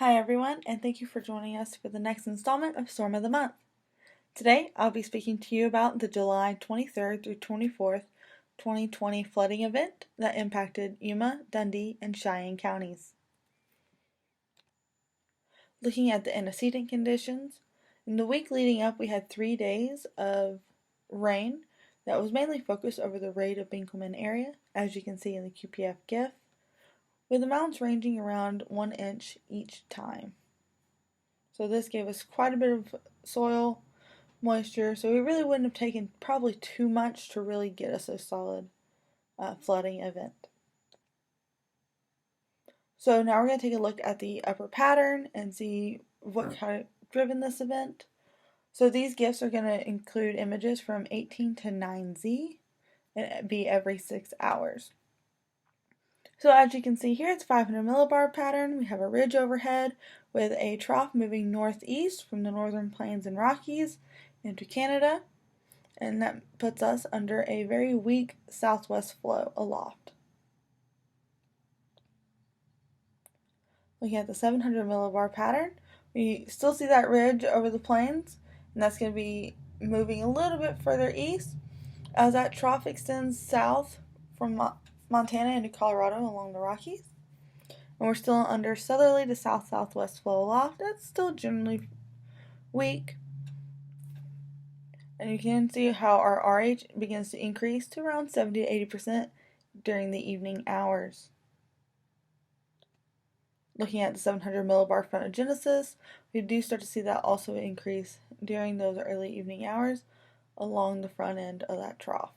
Hi everyone, and thank you for joining us for the next installment of Storm of the Month. Today, I'll be speaking to you about the July 23rd through 24th, 2020 flooding event that impacted Yuma, Dundy, and Cheyenne counties. Looking at the antecedent conditions, in the week leading up, we had 3 days of rain that was mainly focused over the Raid of Binkelman area, as you can see in the QPF GIF, with amounts ranging around 1 inch each time. So this gave us quite a bit of soil moisture, so we really wouldn't have taken probably too much to really get us a solid flooding event. So now we're going to take a look at the upper pattern and see what kind of driven this event. So these GIFs are going to include images from 18 to 9Z and be every 6 hours. So as you can see here, it's 500 millibar pattern. We have a ridge overhead with a trough moving northeast from the northern plains and Rockies into Canada, and that puts us under a very weak southwest flow aloft. Looking at the 700 millibar pattern, we still see that ridge over the plains, and that's going to be moving a little bit further east as that trough extends south from Montana into Colorado along the Rockies. And we're still under southerly to south-southwest flow aloft. It's still generally weak. And you can see how our RH begins to increase to around 70 to 80% during the evening hours. Looking at the 700 millibar frontogenesis, we do start to see that also increase during those early evening hours along the front end of that trough.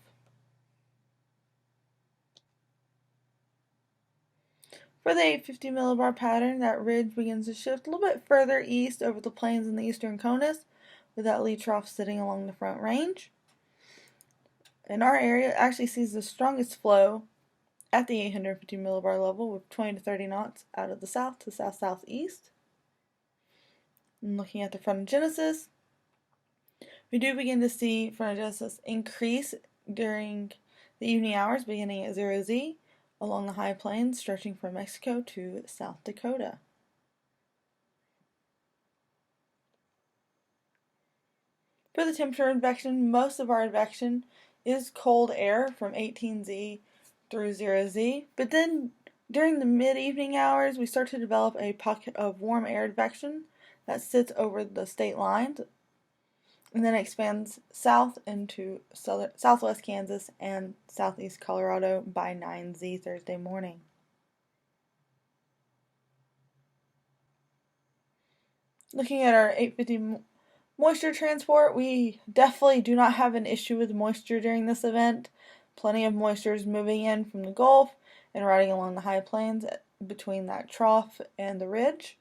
For the 850 millibar pattern, that ridge begins to shift a little bit further east over the plains in the eastern CONUS, with that lee trough sitting along the front range. And our area actually sees the strongest flow at the 850 millibar level with 20 to 30 knots out of the south to south-southeast. And looking at the frontogenesis, we do begin to see frontogenesis increase during the evening hours beginning at 0Z along the high plains stretching from Mexico to South Dakota. For the temperature advection, most of our advection is cold air from 18Z through 0Z, but then during the mid-evening hours we start to develop a pocket of warm air advection that sits over the state lines and then expands south into southwest Kansas and southeast Colorado by 9Z Thursday morning. Looking at our 850 moisture transport, we definitely do not have an issue with moisture during this event. Plenty of moisture is moving in from the Gulf and riding along the high plains between that trough and the ridge.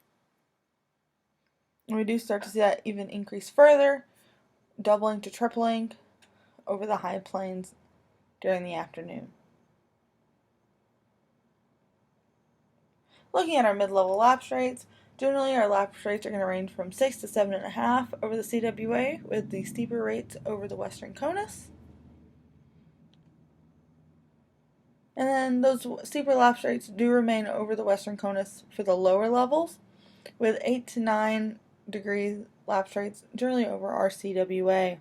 And we do start to see that even increase further, doubling to tripling over the high plains during the afternoon. Looking at our mid-level lapse rates, generally our lapse rates are going to range from 6 to 7.5 over the CWA, with the steeper rates over the western CONUS. And then those steeper lapse rates do remain over the western CONUS for the lower levels, with 8 to 9 degree lapse rates generally over our CWA.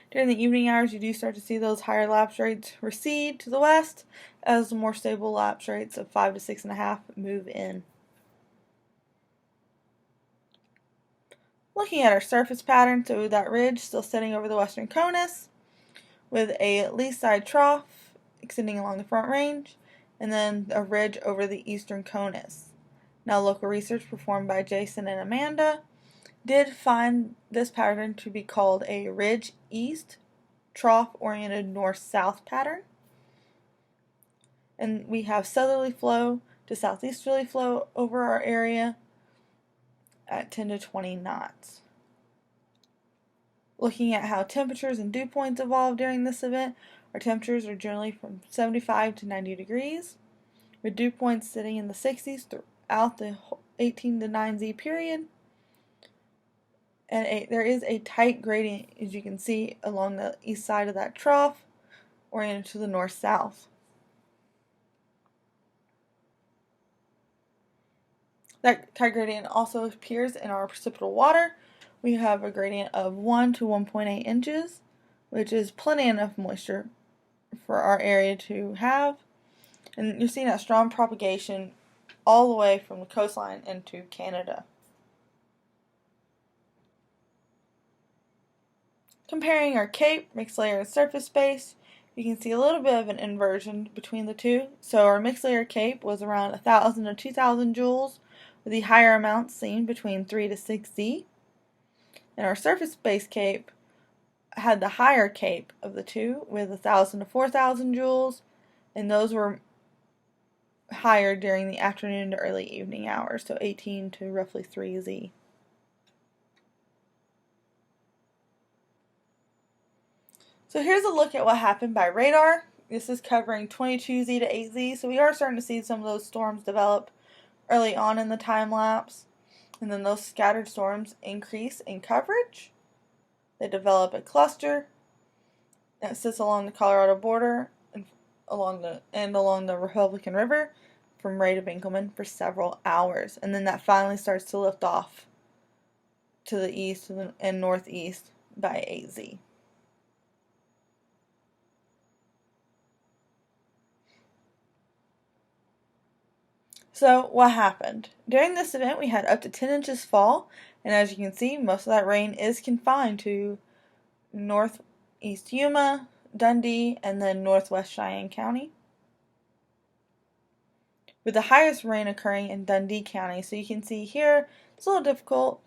During the evening hours, you do start to see those higher lapse rates recede to the west as the more stable lapse rates of 5 to 6.5 move in. Looking at our surface pattern, so that ridge still sitting over the western CONUS with a lee side trough extending along the front range, and then a ridge over the eastern CONUS. Now, local research performed by Jason and Amanda did find this pattern to be called a ridge east trough oriented north-south pattern. And we have southerly flow to southeasterly flow over our area at 10 to 20 knots. Looking at how temperatures and dew points evolve during this event, our temperatures are generally from 75 to 90 degrees, with dew points sitting in the 60s throughout the 18 to 9Z period. And there is a tight gradient, as you can see, along the east side of that trough, oriented to the north-south. That tide gradient also appears in our precipitable water. We have a gradient of 1 to 1.8 inches, which is plenty enough moisture for our area to have. And you're seeing that strong propagation all the way from the coastline into Canada. Comparing our cape, mixed layer, and surface space, you can see a little bit of an inversion between the two. So our mixed layer cape was around 1,000 to 2,000 joules, with the higher amounts seen between 3 to 6 Z. And our surface space cape had the higher cape of the two, with 1,000 to 4,000 joules, and those were higher during the afternoon to early evening hours, so 18 to roughly 3 Z. So here's a look at what happened by radar. This is covering 22Z to 8Z, so we are starting to see some of those storms develop early on in the time lapse. And then those scattered storms increase in coverage. They develop a cluster that sits along the Colorado border and along the Republican River from Ray to Binkelman for several hours. And then that finally starts to lift off to the east and northeast by 8Z. So what happened? During this event we had up to 10 inches fall, and as you can see, most of that rain is confined to northeast Yuma, Dundy, and then northwest Cheyenne County, with the highest rain occurring in Dundy County. So you can see here, it's a little difficult,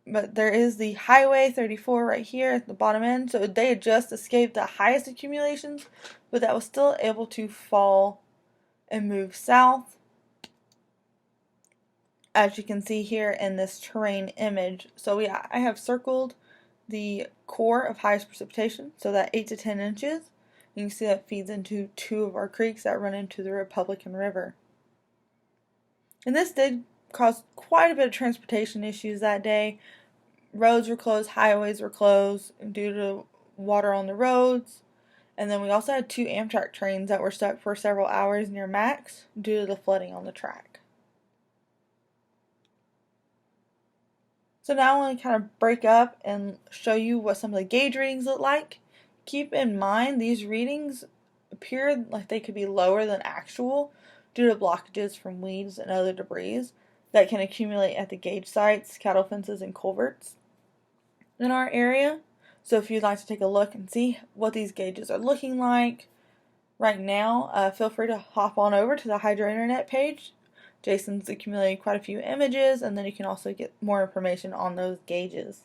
but there is the Highway 34 right here at the bottom end, so they had just escaped the highest accumulations, but that was still able to fall and move south, as you can see here in this terrain image. So I have circled the core of highest precipitation, so that 8 to 10 inches. You can see that feeds into two of our creeks that run into the Republican River. And this did cause quite a bit of transportation issues that day. Roads were closed, highways were closed due to water on the roads. And then we also had 2 Amtrak trains that were stuck for several hours near Max due to the flooding on the track. So now I want to kind of break up and show you what some of the gauge readings look like. Keep in mind these readings appear like they could be lower than actual due to blockages from weeds and other debris that can accumulate at the gauge sites, cattle fences, and culverts in our area. So if you'd like to take a look and see what these gauges are looking like right now, feel free to hop on over to the Hydro Internet page. Jason's accumulated quite a few images, and then you can also get more information on those gauges.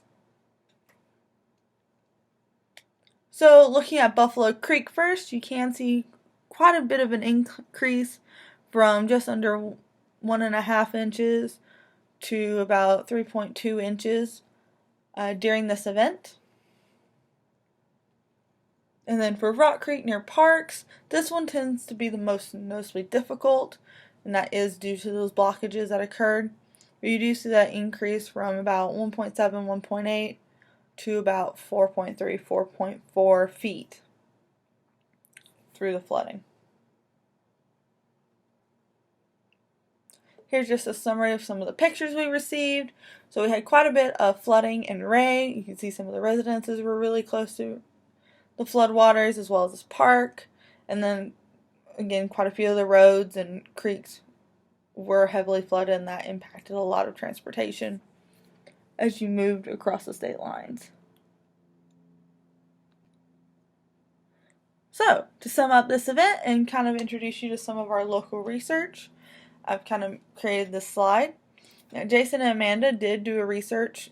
So looking at Buffalo Creek first, you can see quite a bit of an increase from just under 1.5 inches to about 3.2 inches during this event. And then for Rock Creek near Parks, this one tends to be the most noticeably difficult, and that is due to those blockages that occurred. But you do see that increase from about 1.7, 1.8 to about 4.3, 4.4 feet through the flooding. Here's just a summary of some of the pictures we received. So we had quite a bit of flooding in Ray. You can see some of the residences were really close to the floodwaters, as well as this park. And then again, quite a few of the roads and creeks were heavily flooded, and that impacted a lot of transportation as you moved across the state lines. So, to sum up this event and kind of introduce you to some of our local research, I've kind of created this slide. Now, Jason and Amanda did do a research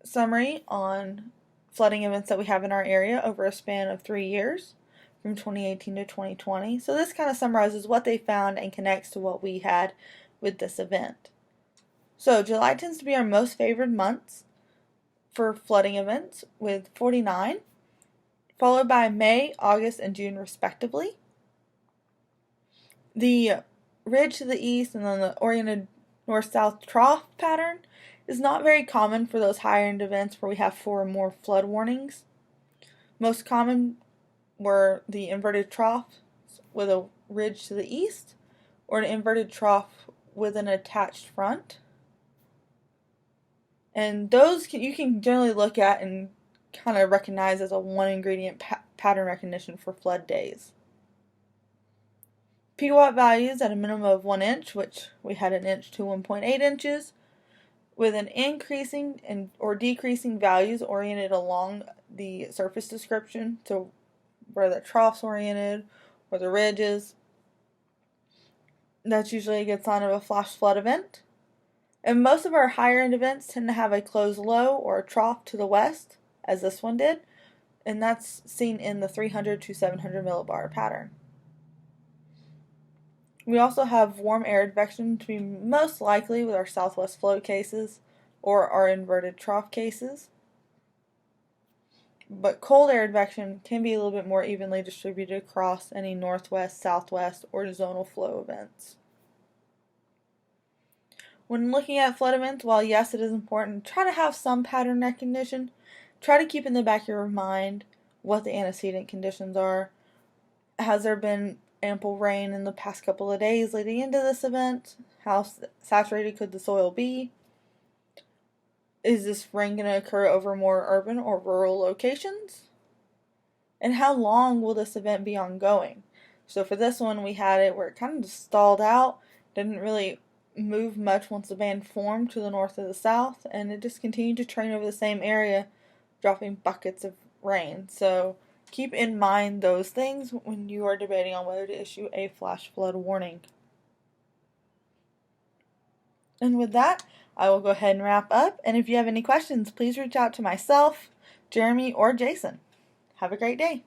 summary on flooding events that we have in our area over a span of 3 years, from 2018 to 2020. So this kind of summarizes what they found and connects to what we had with this event. So July tends to be our most favored months for flooding events, with 49, followed by May, August, and June respectively. The ridge to the east and then the oriented north-south trough pattern is not very common for those higher-end events where we have 4 or more flood warnings. Most common were the inverted trough with a ridge to the east, or an inverted trough with an attached front. And those you can generally look at and kind of recognize as a one ingredient pattern recognition for flood days. P-watt values at a minimum of 1 inch, which we had an inch to 1.8 inches, with an increasing or decreasing values oriented along the surface description, so where the trough's oriented or the ridge is. That's usually a good sign of a flash flood event. And most of our higher end events tend to have a closed low or a trough to the west, as this one did, and that's seen in the 300 to 700 millibar pattern. We also have warm air advection to be most likely with our southwest flow cases or our inverted trough cases. But cold air advection can be a little bit more evenly distributed across any northwest, southwest, or zonal flow events. When looking at flood events, while yes, it is important, try to have some pattern recognition. Try to keep in the back of your mind what the antecedent conditions are. Has there been ample rain in the past couple of days leading into this event? How saturated could the soil be? Is this rain going to occur over more urban or rural locations? And how long will this event be ongoing? So for this one, we had it where it kind of just stalled out, didn't really move much once the band formed to the north or the south, and it just continued to train over the same area, dropping buckets of rain. So keep in mind those things when you are debating on whether to issue a flash flood warning. And with that, I will go ahead and wrap up. And if you have any questions, please reach out to myself, Jeremy, or Jason. Have a great day.